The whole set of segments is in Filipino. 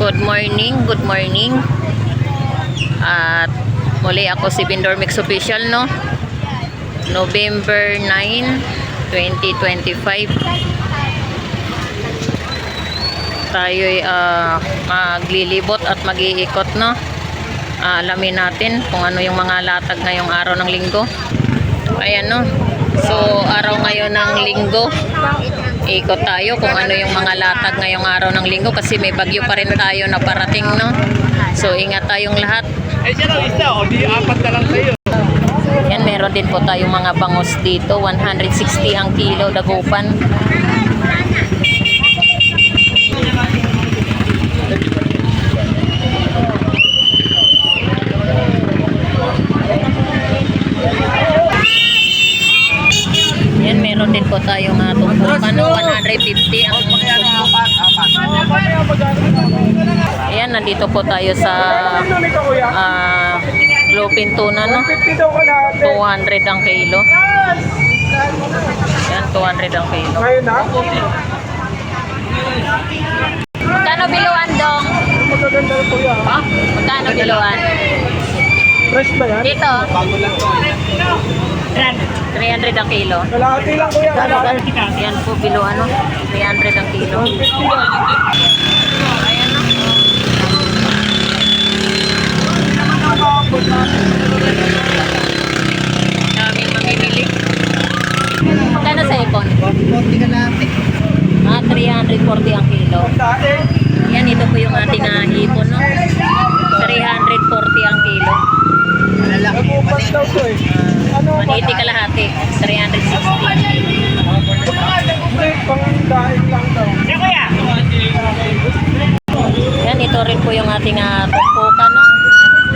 Good morning, good morning. At muli ako si Vendor Mix Official, no? November 9, 2025. Tayo'y maglilibot at mag-iikot, no? Alamin natin kung ano yung mga latag ngayong araw ng linggo. Ayan, no? So, araw ngayon ng linggo. Ikot tayo kung ano yung mga latag ngayong araw ng linggo kasi may bagyo pa rin tayo na parating, no? So, ingat tayong lahat. Siya lang isa, o di apat na lang kayo. Yan, meron din po tayong mga bangos dito. 160 ang kilo, dagupan. Yan, meron din po tayong tumpukan, no? 150 ang Ayan, nandito po tayo sa bluefin tuna, no? 200 ang kilo. Ayan, 200 ang kilo. Magkano biluan, Dong? Ha? Magkano biluan? Fresh ba yan? Dito, Bago lang to. 300 ang kilo. Kalahati lang kuya. Ayan po, biluan, no? 300 ang kilo. Ayan, no? Daming mamimili. Magkano sa ipon? 40 ka natin. 340 ang kilo. Yan, ito po yung ating hipon, no? 340 ang kilo. Nagupas daw ko eh. 180 kalahati. 360. Hindi, pang dahil lang daw. Yan, ito rin po yung ating tumpukan, no?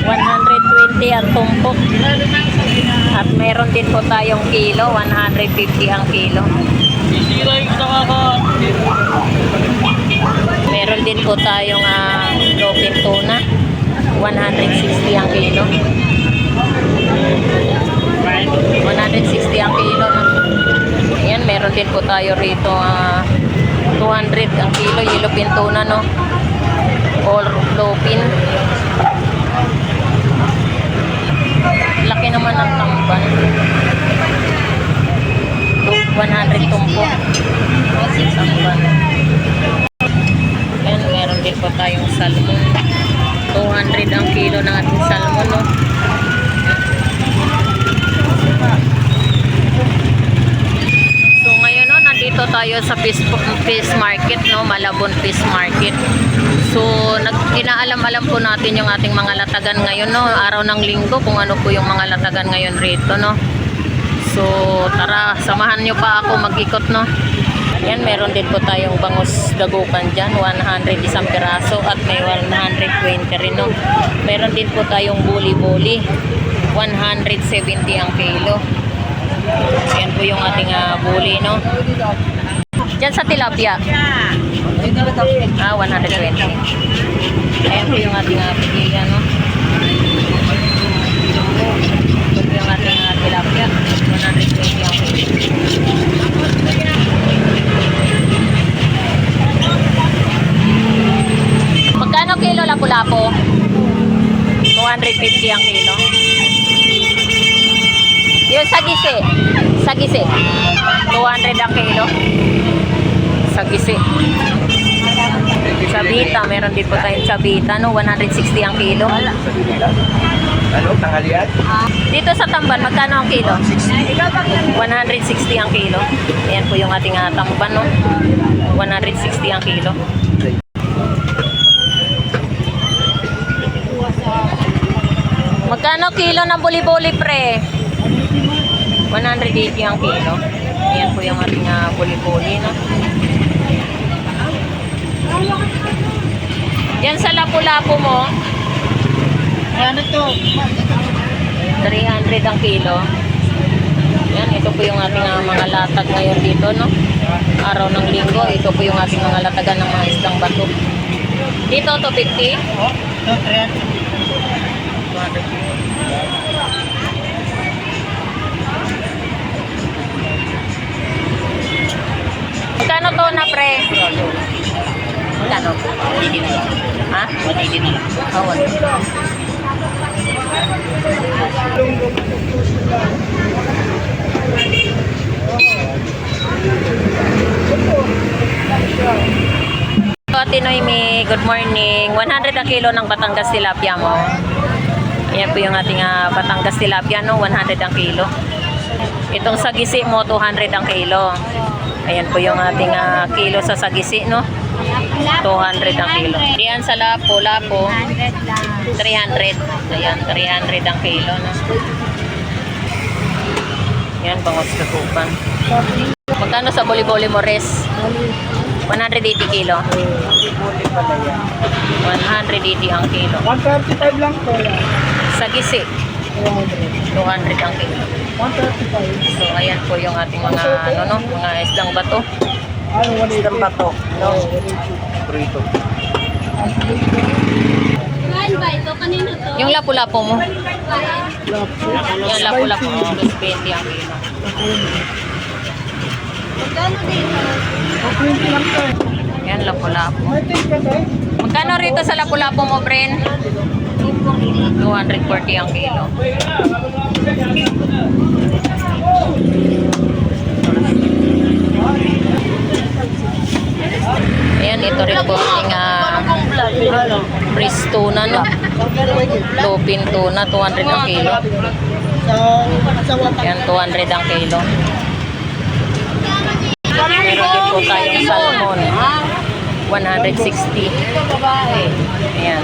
120 ang tumpok. At meron din po tayong kilo, 150 ang kilo. Meron din po tayong bluefin tuna, 160 ang kilo. 160 ang kilo, no? Ayan, meron din po tayo rito 200 ang kilo, yellowfin tuna, no? Or bluefin. Laki naman ang tamban. 100 tumpok. Tamban. Ayan, meron din po tayong salmon. 200 ang kilo ng ating salmon, no? So ngayon, no, nandito tayo sa fish market, no? Malabon Fish Market. So inaalam-alam po natin yung ating mga latagan ngayon, no? Araw ng linggo, kung ano po yung mga latagan ngayon rito, no? So tara, samahan nyo pa ako mag-ikot, no? Yan, meron din po tayong bangus dagupan dyan, 100 isang piraso at may 120 rin, no? Meron din po tayong buli-buli, 170 ang kilo. Yan po yung ating buli, no? Dyan sa tilapia. 120. Ayan po yung ating pigilya, no? Ito po yung ating tilapia, 120 ang kilo. Magkano kilo lapu-lapu? 250 ang kilo. Yung sagisi. Sagisi. 200 ang kilo. Sagisi. Sabita. Meron din po tayong sabita, no? 160 ang kilo. Ano? Tanghalian? Dito sa tamban, magkano ang kilo? 160 ang kilo. Ayan po yung ating tamban, no? 160 ang kilo. Magkano kilo ng buli-buli, pre? 180 ang kilo. Ayan po yung ating buli-buli, no? Yan sa lapu-lapu mo. Ano to? 300 ang kilo. Yan, ito po yung ating mga latag ngayon dito, no? Araw ng linggo, ito po yung ating mga latagan ng mga isdang bato. Dito, 250. Oh, ito, 300. Magkano to na, pre? Magkano? Magkano? 180 na lang. Ha? 180 na lang. Oh, Ate Noemi, good morning. 100 ang kilo ng Batangas tilapia mo. Ayan po yung ating Batangas tilapia, no? 100 ang kilo. Itong sagisi mo, 200 ang kilo. Ayan po yung ating kilo sa sagisi, no? 200 ang kilo. Diyan sa lapo, 300. Ayan, 300 ang kilo, no? Ayan, bangos katupan. Magkano sa boli-boli mo, res? 180 kilo. 180 ang kilo. 135 lang po. Sagisi, 200 ang kilo. 135. So, ayan po yung ating mga, mga islang bato. Ano, 180? Isang bato. No? Prito. Yung lapu-lapu mo. Lapo. Yung lapu-lapu mo, 220 ang kilo. O, 20 lang to. Yan, lapu-lapu. May take ka tayo? Magkano rito sa lapu-lapu mo, Bren? 240 ang kilo. Ayan, ito rin po ating breast tuna, no? Lupin tuna, 200 ang kilo. Sa watak. Ayan, 200 ang kilo. Meron din po tayong salmon, 160. Ayan.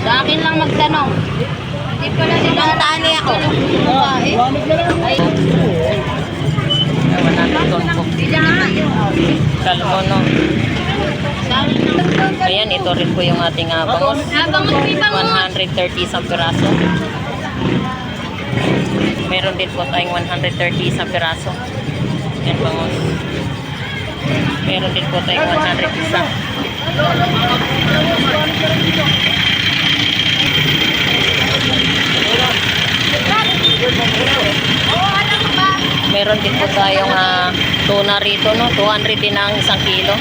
Sa akin lang magtanong. Hindi pala silang tani ako. Lamig na lang. Ay, Ewan natin tumpok. Salmon, no? Ayan, ito rin po yung ating bangos. bangus, may bangus. 130 isang piraso. Meron din po tayong 130 isang piraso. Yan, bangos. Meron din po tayong 100 isa. Meron din po tayong tuna rito, no? 200 din ang isang kilo.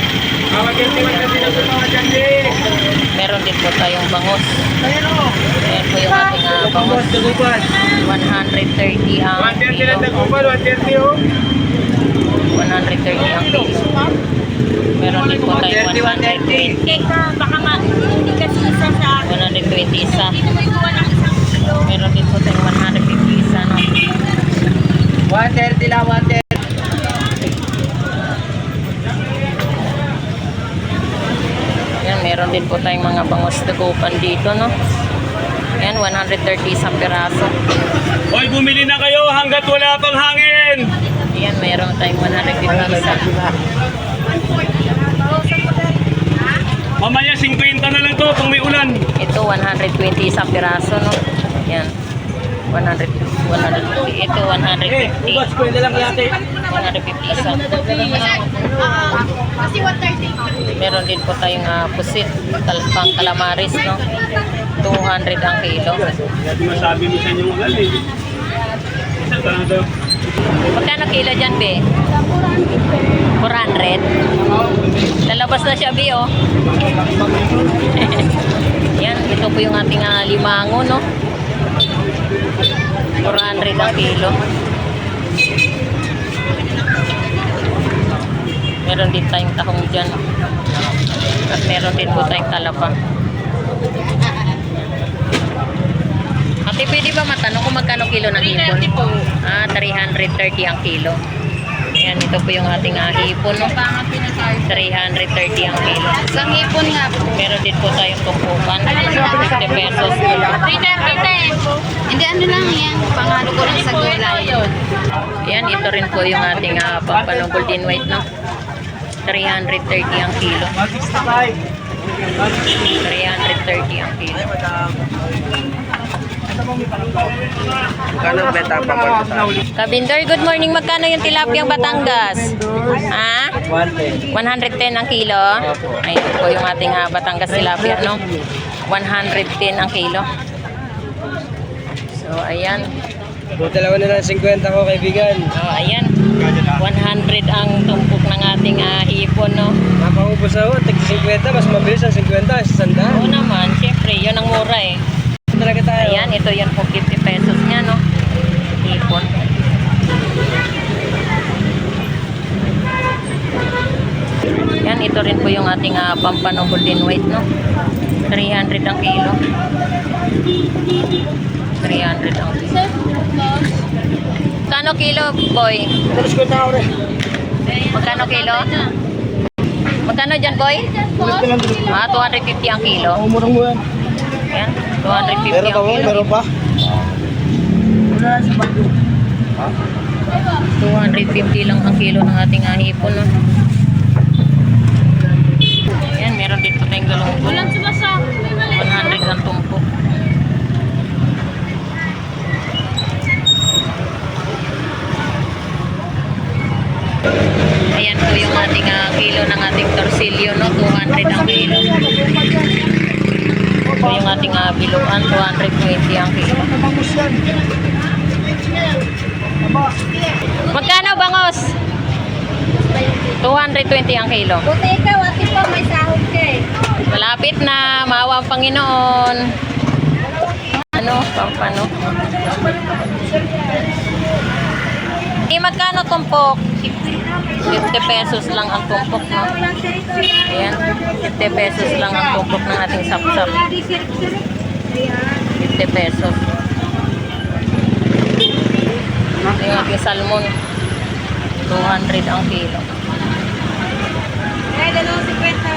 Meron din po tayong bangos. Ayan po yung ating bangos. 130 ang kilo. 130 ang kilo. Meron din po tayong 120. Baka nga, hindi kasi isa sa akin. 120 isa. Hindi mo ikuha ng isang kilo. Meron din po tayong 150 isa, no? 130 lang, 130. Ayan, meron din po tayong mga bangos dagupan dito, no? Ayan, 130 isang piraso. Hoy, bumili na kayo hanggat wala pang hangin! Ayan, meron tayong 150 isa. Mamaya 50 na lang to pang may ulan. Ito, 120 isang piraso, no? Ayan. 150. Ito, 150. Pwede lang yate. 150 isa. Kasi 130. Meron din po tayong pusit, pang calamaris, no? 200 ang kilo. Hindi masabi mo sa inyo mga gali. Isa ka na daw. Magkano kilo dyan, be? 400. Lalabas na siya, be, oh. Yan, ito po yung ating limango, no? 400 ang kilo. Meron din tayong tahong dyan. At meron din po tayong talapa. Ate, pwede ba matanong kung magkano kilo ng hipon? 330 ang kilo. Ayan, ito po yung ating hipon, no? 330 ang kilo. Isang hipon nga po. Meron din po tayong tumpukan. 50 pesos. 330. Hindi, ano lang yan. Pangalo ko lang sa gulay. Ayan, ito rin po yung ating Pampano Golden White, no? 330 ang kilo. 330 ang kilo. Kano beta pa pa? Kabindor, good morning. Magkano yung tilapiyang Batangas? Ha? 110 ang kilo. Ayun po yung ating Batangas tilapia, no? 110 ang kilo. So, ayan. Dalawa na lang 50 ko, kaibigan. So, ayan. 100 ang tumpok ng ating maubos ako. Tag 50, mas mabilis ang 50 sa sandaan. Oo naman, syempre, yun ang mura eh. Talaga tayo. Ayan, ito yun po 50 pesos niya, no? Hipon. Yan, ito rin po yung ating pampano golden white, no? 300 ang kilo. 300 ang kilo. Kano kilo, boy? Tapos ko na ako rin. Magkano kilo? Magkano dyan, boy? Ulit na lang dito. 250 ang kilo. Umurang mo yan. Yan, 250 Meron ang pa mo? kilo. Meron pa? Wala sa bagyo. 250 lang ang kilo ng ating hipon, no? Yan, meron dito tayong galunggong. Walang sumasak. 100 ang tumpok. Ayan po yung ating kilo ng ating torsilyo, no? 200 ang kilo. Ito yung ating biluan, 220 ang kilo. Nabangus yan. Aba. Magkano bangos? 220 ang kilo. Buti ikaw, ate po, may sahod ka eh. Malapit na, maawa ang Panginoon. Ano, pampano? Magkano tumpok? 50 pesos lang ang tumpok, no? Ayan, 50 pesos lang ang tumpok ng ating sapsap. 50 pesos. Ito yung ating salmon. 200 ang kilo. Ay, 250.